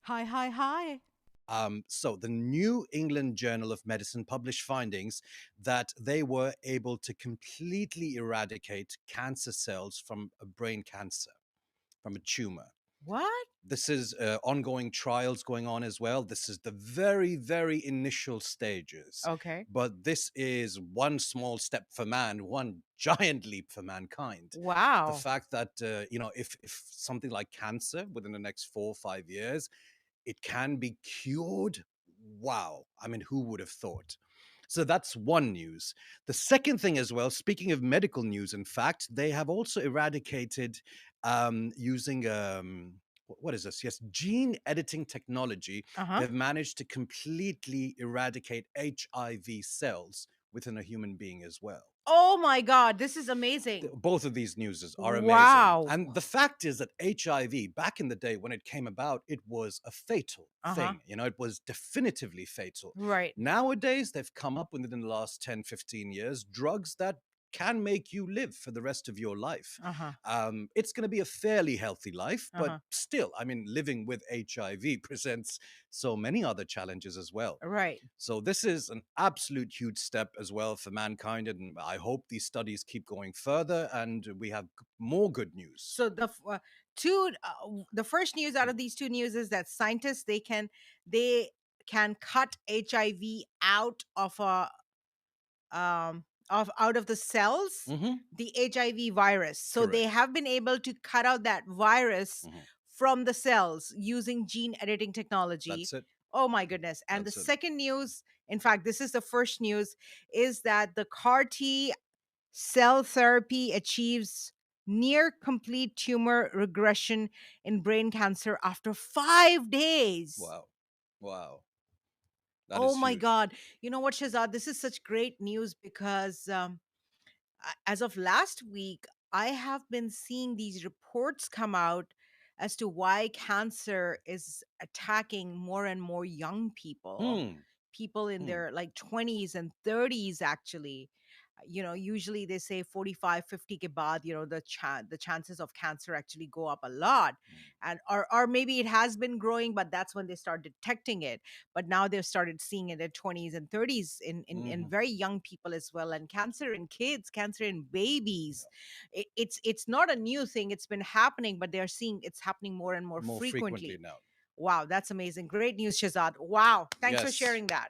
Hi, hi, hi. So the New England Journal of Medicine published findings that they were able to completely eradicate cancer cells from a brain cancer, from a tumor. What? This is ongoing trials going on as well. This is the very, very initial stages. Okay. But this is one small step for man, one giant leap for mankind. The Wow. fact that, if something like cancer within the next 4 or 5 years, it can be cured. Wow. I mean, who would have thought? So that's one news. The second thing, as well, speaking of medical news, in fact, they have also eradicated using what is this? Yes, gene editing technology. Uh-huh. They've managed to completely eradicate HIV cells within a human being as well. Oh my God, this is amazing. Both of these newses are amazing. Wow. And the fact is that HIV, back in the day when it came about, it was a fatal Uh-huh. thing. It was definitively fatal. Right. Nowadays, they've come up with, within the last 10, 15 years, drugs that can make you live for the rest of your life. Uh-huh. It's going to be a fairly healthy life, but Uh-huh. still, I mean, living with HIV presents so many other challenges as well. Right. So this is an absolute huge step as well for mankind, and I hope these studies keep going further and we have more good news. So the first news out of these two news is that scientists they can cut HIV out of a of out of the cells, Hmm. the HIV virus. So they Correct. have been able to cut out that virus Hmm. from the cells using gene editing technology. That's it. Oh my goodness. And the That's it. second news, in fact, this is the first news, is that the CAR T cell therapy achieves near complete tumor regression in brain cancer after 5 days. Wow. Wow. That Oh is my huge. God. You know what, Shahzad? This is such great news because as of last week, I have been seeing these reports come out as to why cancer is attacking more and more young people, Hmm. people in Hmm. their like 20s and 30s, actually. Usually they say 45, 50 ke baad, the chances of cancer actually go up a lot. And or maybe it has been growing, but that's when they start detecting it. But now they've started seeing it at 20s and 30s in Hmm. very young people as well. And cancer in kids, cancer in babies, it's not a new thing. It's been happening, but they're seeing it's happening more and more More frequently frequently. now. Wow, that's amazing. Great news, Shazad. Wow, thanks for Yes. sharing that.